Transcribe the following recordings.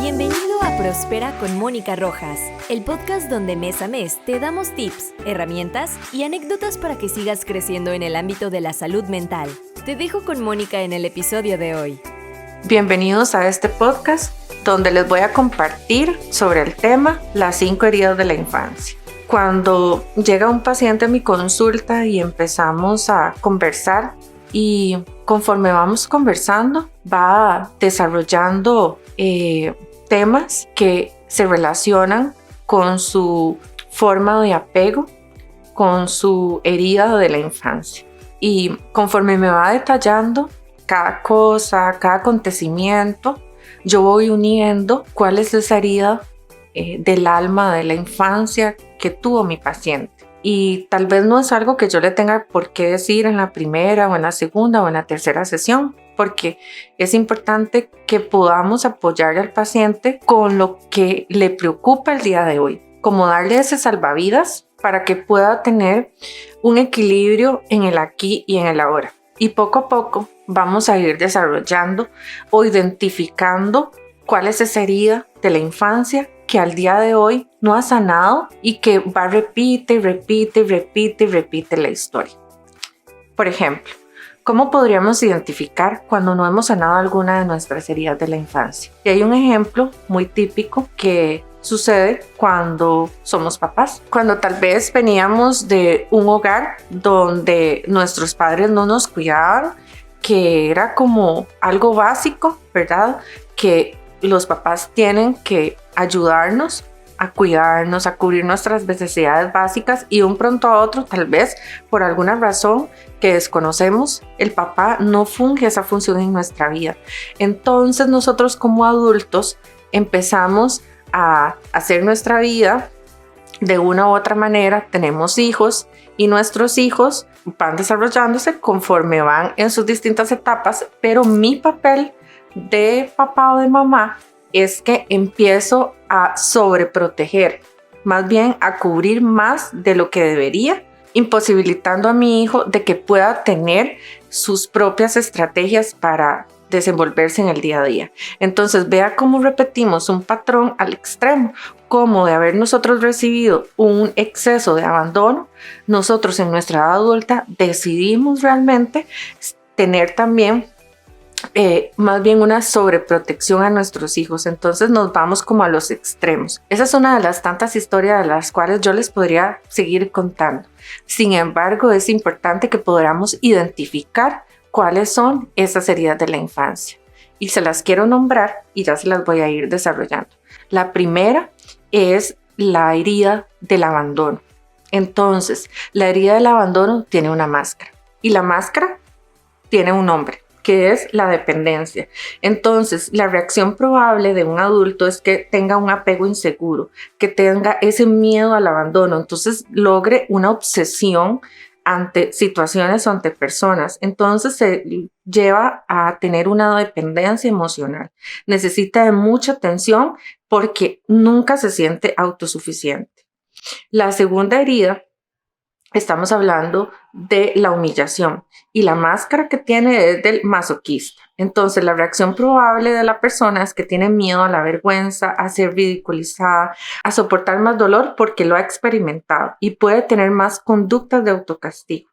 Bienvenido a Prospera con Mónica Rojas, el podcast donde mes a mes te damos tips, herramientas y anécdotas para que sigas creciendo en el ámbito de la salud mental. Te dejo con Mónica en el episodio de hoy. Bienvenidos a este podcast donde les voy a compartir sobre el tema las 5 heridas de la infancia. Cuando llega un paciente a mi consulta y empezamos a conversar y conforme vamos conversando va desarrollando temas que se relacionan con su forma de apego, con su herida de la infancia. Y conforme me va detallando cada cosa, cada acontecimiento, yo voy uniendo cuál es esa herida del alma de la infancia que tuvo mi paciente. Y tal vez no es algo que yo le tenga por qué decir en la primera o en la segunda o en la tercera sesión, porque es importante que podamos apoyar al paciente con lo que le preocupa el día de hoy, como darle ese salvavidas para que pueda tener un equilibrio en el aquí y en el ahora. Y poco a poco vamos a ir desarrollando o identificando cuál es esa herida de la infancia que al día de hoy no ha sanado y que va repite la historia. Por ejemplo, ¿cómo podríamos identificar cuando no hemos sanado alguna de nuestras heridas de la infancia? Y hay un ejemplo muy típico que sucede cuando somos papás. Cuando tal vez veníamos de un hogar donde nuestros padres no nos cuidaban, que era como algo básico, ¿verdad? Que los papás tienen que ayudarnos a cuidarnos, a cubrir nuestras necesidades básicas, y un pronto a otro, tal vez por alguna razón que desconocemos, el papá no funge esa función en nuestra vida. Entonces nosotros como adultos empezamos a hacer nuestra vida de una u otra manera, tenemos hijos y nuestros hijos van desarrollándose conforme van en sus distintas etapas, pero mi papel de papá o de mamá es que empiezo a sobreproteger, más bien a cubrir más de lo que debería, imposibilitando a mi hijo de que pueda tener sus propias estrategias para desenvolverse en el día a día. Entonces vea cómo repetimos un patrón al extremo, como de haber nosotros recibido un exceso de abandono, nosotros en nuestra edad adulta decidimos realmente tener también más bien una sobreprotección a nuestros hijos. Entonces nos vamos como a los extremos. Esa es una de las tantas historias de las cuales yo les podría seguir contando. Sin embargo, es importante que podamos identificar cuáles son esas heridas de la infancia. Y se las quiero nombrar y ya se las voy a ir desarrollando. La primera es la herida del abandono. Entonces, la herida del abandono tiene una máscara. Y la máscara tiene un nombre, que es la dependencia. Entonces, la reacción probable de un adulto es que tenga un apego inseguro, que tenga ese miedo al abandono, entonces logre una obsesión ante situaciones o ante personas. Entonces se lleva a tener una dependencia emocional. Necesita de mucha atención porque nunca se siente autosuficiente. La segunda herida, estamos hablando de la humillación, y la máscara que tiene es del masoquista. Entonces la reacción probable de la persona es que tiene miedo a la vergüenza, a ser ridiculizada, a soportar más dolor porque lo ha experimentado, y puede tener más conductas de autocastigo.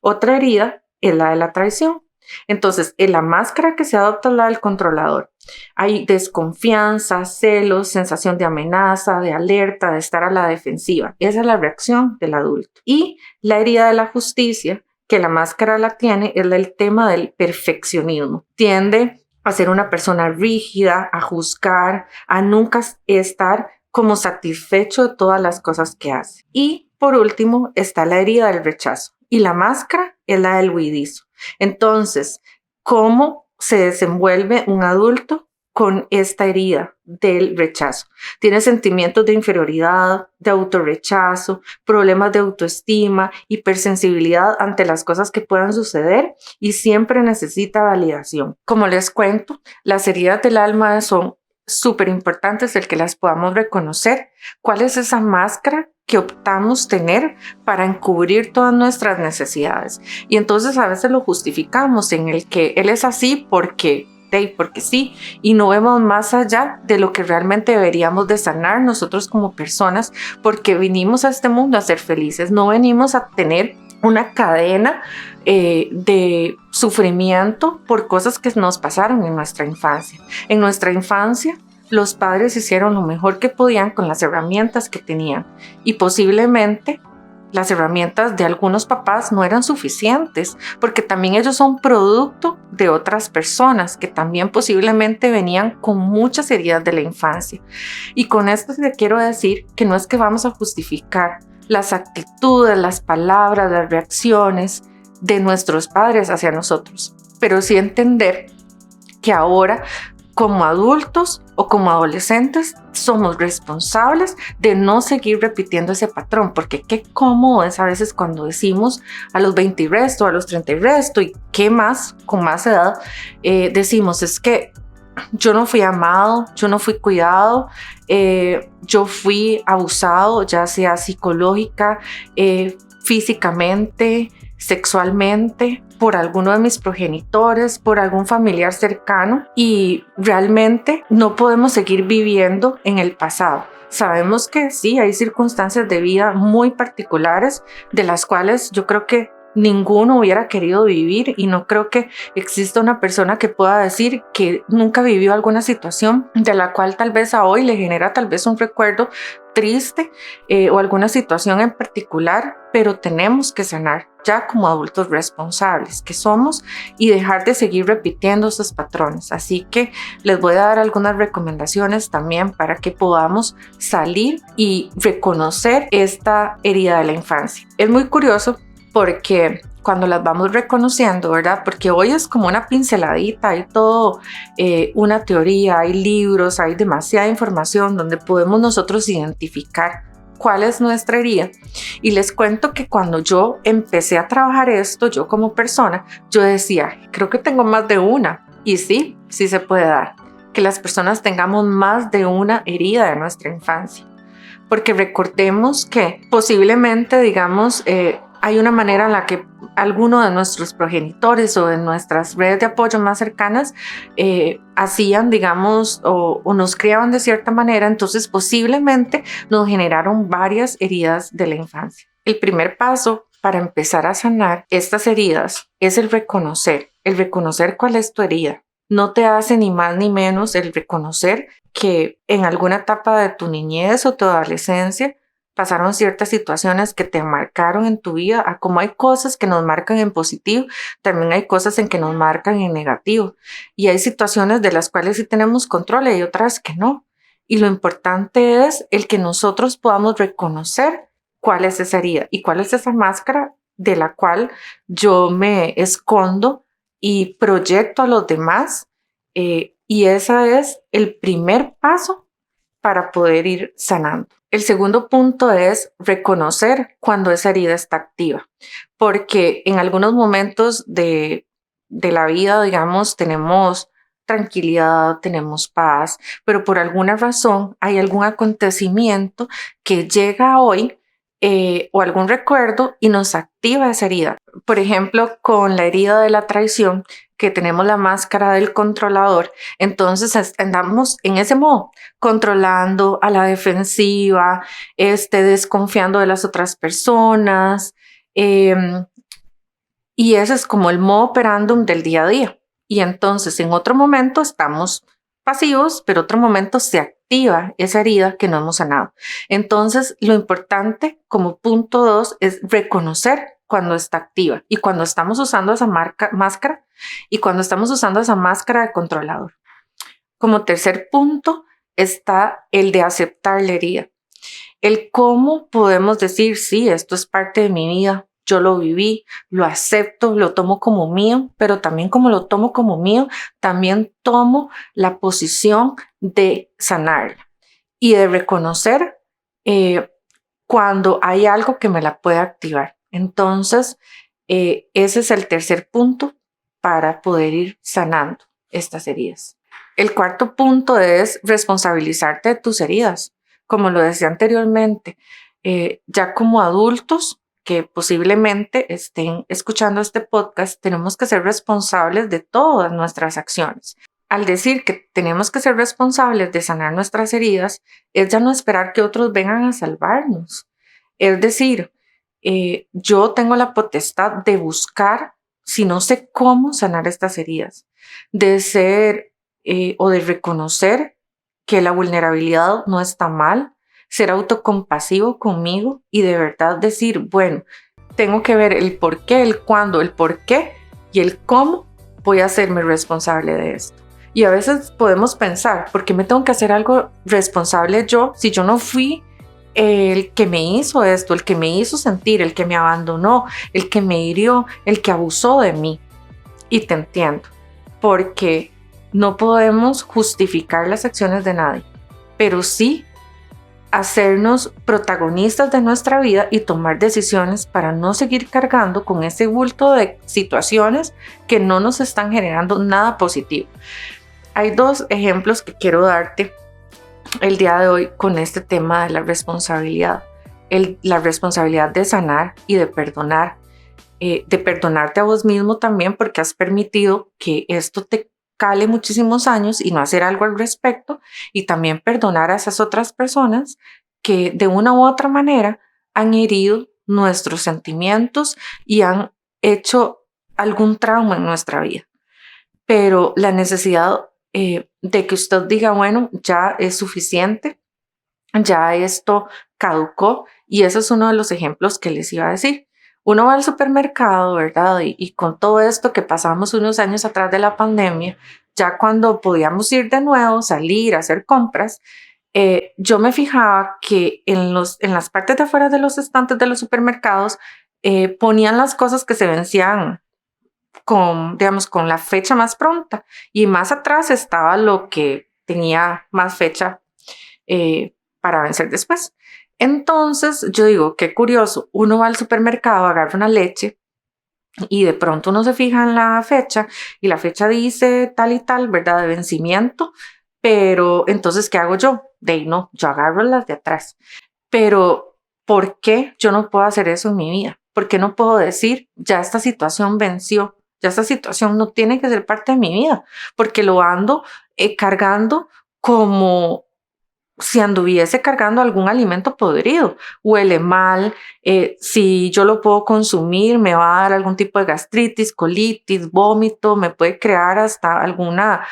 Otra herida es la de la traición. Entonces, en la máscara que se adopta es la del controlador. Hay desconfianza, celos, sensación de amenaza, de alerta, de estar a la defensiva. Esa es la reacción del adulto. Y la herida de la justicia, que la máscara la tiene, es el tema del perfeccionismo. Tiende a ser una persona rígida, a juzgar, a nunca estar como satisfecho de todas las cosas que hace. Y por último está la herida del rechazo. Y la máscara es la del huidizo. Entonces, ¿cómo se desenvuelve un adulto con esta herida del rechazo? Tiene sentimientos de inferioridad, de autorrechazo, problemas de autoestima, hipersensibilidad ante las cosas que puedan suceder, y siempre necesita validación. Como les cuento, las heridas del alma son súper importantes el que las podamos reconocer. ¿Cuál es esa máscara que optamos tener para encubrir todas nuestras necesidades? Y entonces a veces lo justificamos en el que él es así porque porque sí, y no vemos más allá de lo que realmente deberíamos de sanar nosotros como personas, porque vinimos a este mundo a ser felices, no venimos a tener una cadena de sufrimiento por cosas que nos pasaron en nuestra infancia. En nuestra infancia, los padres hicieron lo mejor que podían con las herramientas que tenían y posiblemente las herramientas de algunos papás no eran suficientes, porque también ellos son producto de otras personas que también posiblemente venían con muchas heridas de la infancia. Y con esto te quiero decir que no es que vamos a justificar las actitudes, las palabras, las reacciones de nuestros padres hacia nosotros, pero sí entender que ahora, como adultos o como adolescentes, somos responsables de no seguir repitiendo ese patrón, porque qué cómodo es a veces cuando decimos a los 20 y resto, a los 30 y resto, y qué más, con más edad, decimos, es que yo no fui amado, yo no fui cuidado, yo fui abusado, ya sea psicológica, físicamente, sexualmente, por alguno de mis progenitores, por algún familiar cercano, y realmente no podemos seguir viviendo en el pasado. Sabemos que sí, hay circunstancias de vida muy particulares de las cuales yo creo que ninguno hubiera querido vivir, y no creo que exista una persona que pueda decir que nunca vivió alguna situación de la cual tal vez a hoy le genera tal vez un recuerdo triste o alguna situación en particular, pero tenemos que sanar ya como adultos responsables que somos y dejar de seguir repitiendo esos patrones. Así que les voy a dar algunas recomendaciones también para que podamos salir y reconocer esta herida de la infancia. Es muy curioso porque cuando las vamos reconociendo, ¿verdad? Porque hoy es como una pinceladita, hay todo una teoría, hay libros, hay demasiada información donde podemos nosotros identificar cuál es nuestra herida. Y les cuento que cuando yo empecé a trabajar esto, yo como persona, yo decía, creo que tengo más de una. Y sí, sí se puede dar, que las personas tengamos más de una herida de nuestra infancia. Porque recordemos que posiblemente, digamos, hay una manera en la que alguno de nuestros progenitores o de nuestras redes de apoyo más cercanas hacían, digamos, o nos criaban de cierta manera, entonces posiblemente nos generaron varias heridas de la infancia. El primer paso para empezar a sanar estas heridas es el reconocer cuál es tu herida. No te hace ni más ni menos el reconocer que en alguna etapa de tu niñez o tu adolescencia pasaron ciertas situaciones que te marcaron en tu vida, a como hay cosas que nos marcan en positivo, también hay cosas en que nos marcan en negativo. Y hay situaciones de las cuales sí tenemos control y hay otras que no. Y lo importante es el que nosotros podamos reconocer cuál es esa herida y cuál es esa máscara de la cual yo me escondo y proyecto a los demás. Y ese es el primer paso para poder ir sanando. El segundo punto es reconocer cuando esa herida está activa, porque en algunos momentos de la vida, digamos, tenemos tranquilidad, tenemos paz, pero por alguna razón hay algún acontecimiento que llega hoy o algún recuerdo y nos activa esa herida. Por ejemplo, con la herida de la traición, que tenemos la máscara del controlador, entonces andamos en ese modo, controlando a la defensiva, desconfiando de las otras personas, y ese es como el modo operandum del día a día. Y entonces en otro momento estamos pasivos, pero otro momento se activa esa herida que no hemos sanado. Entonces lo importante como punto 2 es reconocer cuando está activa y cuando estamos usando esa máscara y cuando estamos usando esa máscara de controlador. Como tercer punto está el de aceptar la herida. El cómo podemos decir, sí, esto es parte de mi vida, yo lo viví, lo acepto, lo tomo como mío, pero también como lo tomo como mío, también tomo la posición de sanarla y de reconocer cuando hay algo que me la puede activar. Entonces, ese es el tercer punto para poder ir sanando estas heridas. El cuarto punto es responsabilizarte de tus heridas. Como lo decía anteriormente, ya como adultos que posiblemente estén escuchando este podcast, tenemos que ser responsables de todas nuestras acciones. al decir que tenemos que ser responsables de sanar nuestras heridas, es ya no esperar que otros vengan a salvarnos. Es decir, yo tengo la potestad de buscar, si no sé cómo sanar estas heridas, de ser o de reconocer que la vulnerabilidad no está mal, ser autocompasivo conmigo y de verdad decir, bueno, tengo que ver el por qué, el cuándo, el por qué y el cómo voy a hacerme responsable de esto. Y a veces podemos pensar, ¿por qué me tengo que hacer algo responsable yo si yo no fui el que me hizo esto, el que me hizo sentir, el que me abandonó, el que me hirió, el que abusó de mí? Y te entiendo, porque no podemos justificar las acciones de nadie, pero sí hacernos protagonistas de nuestra vida y tomar decisiones para no seguir cargando con ese bulto de situaciones que no nos están generando nada positivo. Hay 2 ejemplos que quiero darte el día de hoy con este tema de la responsabilidad. La responsabilidad de sanar y de perdonar. De perdonarte a vos mismo también porque has permitido que esto te cale muchísimos años y no hacer algo al respecto, y también perdonar a esas otras personas que de una u otra manera han herido nuestros sentimientos y han hecho algún trauma en nuestra vida. Pero la necesidad de que usted diga, bueno, ya es suficiente, ya esto caducó, y ese es uno de los ejemplos que les iba a decir. Uno va al supermercado, ¿verdad? Y con todo esto que pasamos unos años atrás de la pandemia, ya cuando podíamos ir de nuevo, salir, hacer compras, yo me fijaba que en las partes de afuera de los estantes de los supermercados ponían las cosas que se vencían con la fecha más pronta, y más atrás estaba lo que tenía más fecha para vencer después. Entonces yo digo, qué curioso, uno va al supermercado, agarra una leche y de pronto uno se fija en la fecha y la fecha dice tal y tal, ¿verdad? De vencimiento, pero entonces, ¿qué hago yo? No, yo agarro las de atrás. Pero, ¿por qué yo no puedo hacer eso en mi vida? ¿Por qué no puedo decir, ya esta situación venció? Ya esta situación no tiene que ser parte de mi vida, porque lo ando cargando como si anduviese cargando algún alimento podrido. Huele mal, si yo lo puedo consumir me va a dar algún tipo de gastritis, colitis, vómito, me puede crear hasta alguna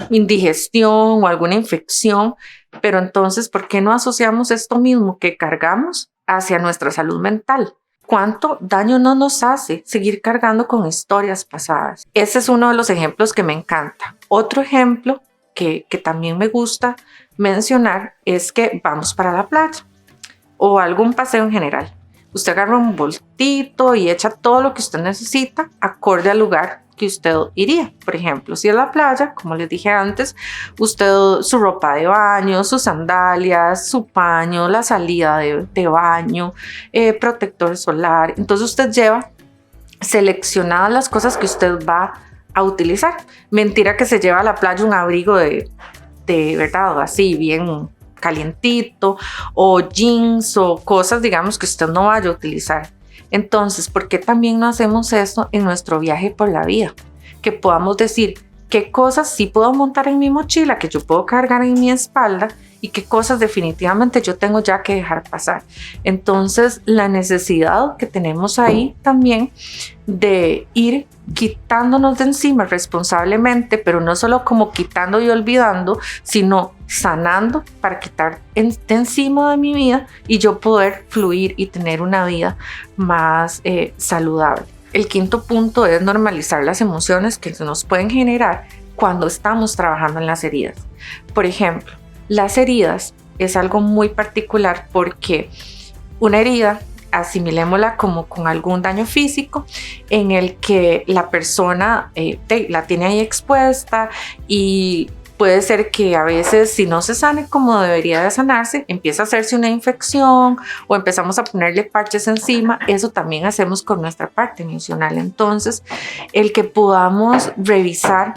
indigestión o alguna infección. Pero entonces, ¿por qué no asociamos esto mismo que cargamos hacia nuestra salud mental? ¿Cuánto daño no nos hace seguir cargando con historias pasadas? Ese es uno de los ejemplos que me encanta. Otro ejemplo que también me gusta mencionar es que vamos para la playa o algún paseo en general. Usted agarra un bolsito y echa todo lo que usted necesita acorde al lugar que usted iría. Por ejemplo, si es la playa, como les dije antes, usted su ropa de baño, sus sandalias, su paño, la salida de baño, protector solar. Entonces usted lleva seleccionadas las cosas que usted va a utilizar. Mentira que se lleva a la playa un abrigo de verdad, así bien calientito, o jeans o cosas, digamos, que usted no vaya a utilizar. Entonces, ¿por qué también no hacemos esto en nuestro viaje por la vida? Que podamos decir qué cosas sí puedo montar en mi mochila, que yo puedo cargar en mi espalda, y qué cosas definitivamente yo tengo ya que dejar pasar. Entonces, la necesidad que tenemos ahí también de ir quitándonos de encima responsablemente, pero no solo como quitando y olvidando, sino sanando para quitar de encima de mi vida y yo poder fluir y tener una vida más saludable. El quinto punto es normalizar las emociones que se nos pueden generar cuando estamos trabajando en las heridas. Por ejemplo, las heridas es algo muy particular porque una herida, asimilémosla como con algún daño físico en el que la persona la tiene ahí expuesta, y puede ser que a veces, si no se sane como debería de sanarse, empieza a hacerse una infección o empezamos a ponerle parches encima. Eso también hacemos con nuestra parte emocional. Entonces, el que podamos revisar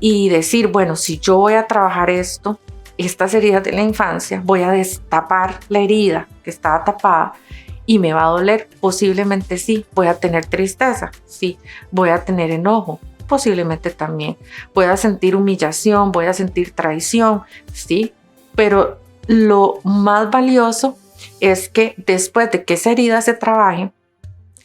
y decir, bueno, si yo voy a trabajar estas heridas de la infancia, voy a destapar la herida que estaba tapada y me va a doler, posiblemente sí, voy a tener tristeza, sí, voy a tener enojo, posiblemente también voy a sentir humillación, voy a sentir traición, ¿sí? Pero lo más valioso es que después de que esa herida se trabaje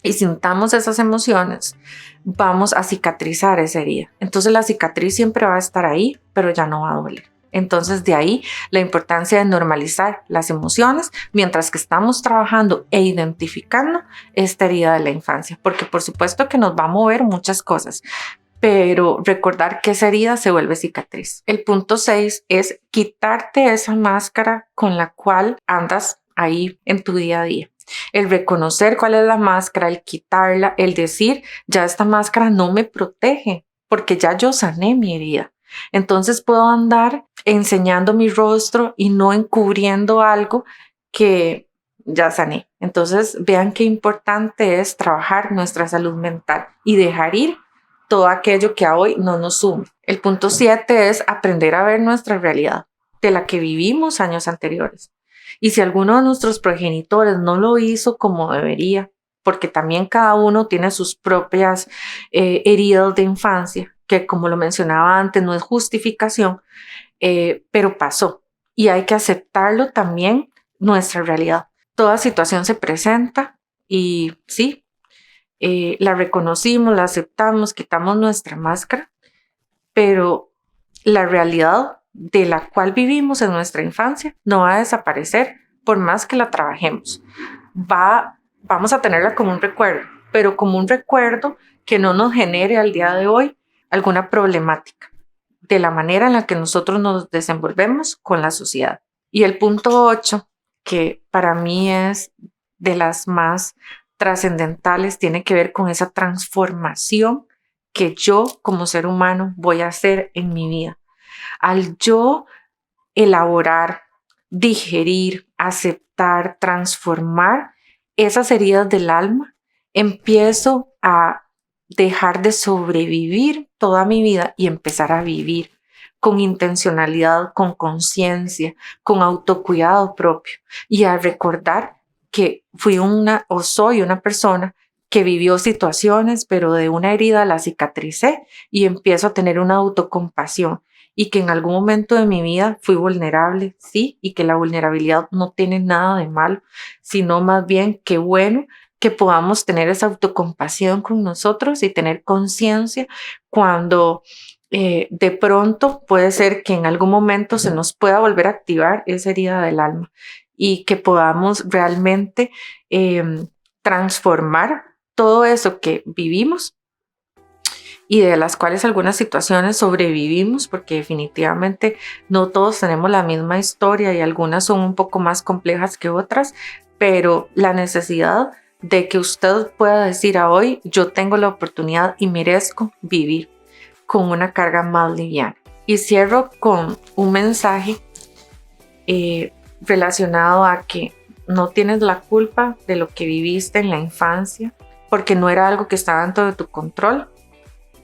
y sintamos esas emociones, vamos a cicatrizar esa herida. Entonces la cicatriz siempre va a estar ahí, pero ya no va a doler. Entonces de ahí la importancia de normalizar las emociones mientras que estamos trabajando e identificando esta herida de la infancia, porque por supuesto que nos va a mover muchas cosas, pero recordar que esa herida se vuelve cicatriz. El punto 6 es quitarte esa máscara con la cual andas ahí en tu día a día. El reconocer cuál es la máscara, el quitarla, el decir, ya esta máscara no me protege porque ya yo sané mi herida. Entonces puedo andar enseñando mi rostro y no encubriendo algo que ya sané. Entonces vean qué importante es trabajar nuestra salud mental y dejar ir todo aquello que a hoy no nos sume. El punto 7 es aprender a ver nuestra realidad de la que vivimos años anteriores. Y si alguno de nuestros progenitores no lo hizo como debería, porque también cada uno tiene sus propias heridas de infancia, que como lo mencionaba antes no es justificación, pero pasó y hay que aceptarlo también, nuestra realidad. Toda situación se presenta y sí, la reconocimos, la aceptamos, quitamos nuestra máscara, pero la realidad de la cual vivimos en nuestra infancia no va a desaparecer por más que la trabajemos. Vamos a tenerla como un recuerdo, pero como un recuerdo que no nos genere al día de hoy alguna problemática de la manera en la que nosotros nos desenvolvemos con la sociedad. Y el punto 8, que para mí es de las más trascendentales, tiene que ver con esa transformación que yo como ser humano voy a hacer en mi vida. Al yo elaborar, digerir, aceptar, transformar esas heridas del alma, empiezo a dejar de sobrevivir toda mi vida y empezar a vivir con intencionalidad, con conciencia, con autocuidado propio y a recordar que fui soy una persona que vivió situaciones, pero de una herida la cicatricé y empiezo a tener una autocompasión y que en algún momento de mi vida fui vulnerable, sí, y que la vulnerabilidad no tiene nada de malo, sino más bien que bueno que podamos tener esa autocompasión con nosotros y tener conciencia cuando de pronto puede ser que en algún momento se nos pueda volver a activar esa herida del alma y que podamos realmente transformar todo eso que vivimos y de las cuales algunas situaciones sobrevivimos, porque definitivamente no todos tenemos la misma historia y algunas son un poco más complejas que otras, pero la necesidad de que usted pueda decir a hoy, yo tengo la oportunidad y merezco vivir con una carga más liviana. Y cierro con un mensaje relacionado a que no tienes la culpa de lo que viviste en la infancia, porque no era algo que estaba dentro de tu control,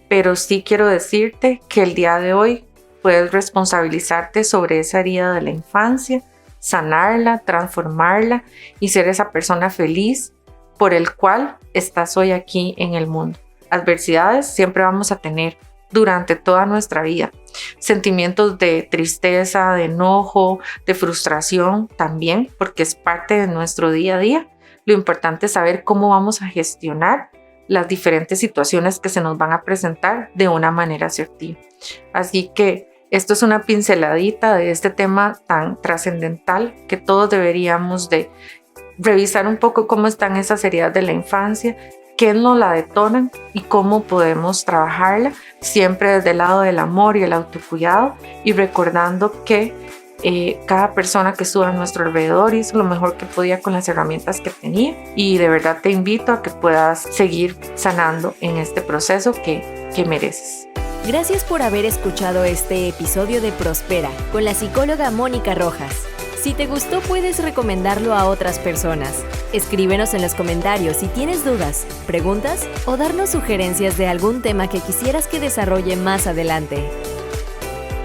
pero sí quiero decirte que el día de hoy puedes responsabilizarte sobre esa herida de la infancia, sanarla, transformarla y ser esa persona feliz por el cual estás hoy aquí en el mundo. Adversidades siempre vamos a tener durante toda nuestra vida. Sentimientos de tristeza, de enojo, de frustración también, porque es parte de nuestro día a día. Lo importante es saber cómo vamos a gestionar las diferentes situaciones que se nos van a presentar de una manera asertiva. Así que esto es una pinceladita de este tema tan trascendental que todos deberíamos de revisar un poco cómo están esas heridas de la infancia, qué nos la detonan y cómo podemos trabajarla, siempre desde el lado del amor y el autocuidado y recordando que cada persona que estuvo a nuestro alrededor hizo lo mejor que podía con las herramientas que tenía y de verdad te invito a que puedas seguir sanando en este proceso que mereces. Gracias por haber escuchado este episodio de Prospera con la psicóloga Mónica Rojas. Si te gustó, puedes recomendarlo a otras personas. Escríbenos en los comentarios si tienes dudas, preguntas o darnos sugerencias de algún tema que quisieras que desarrolle más adelante.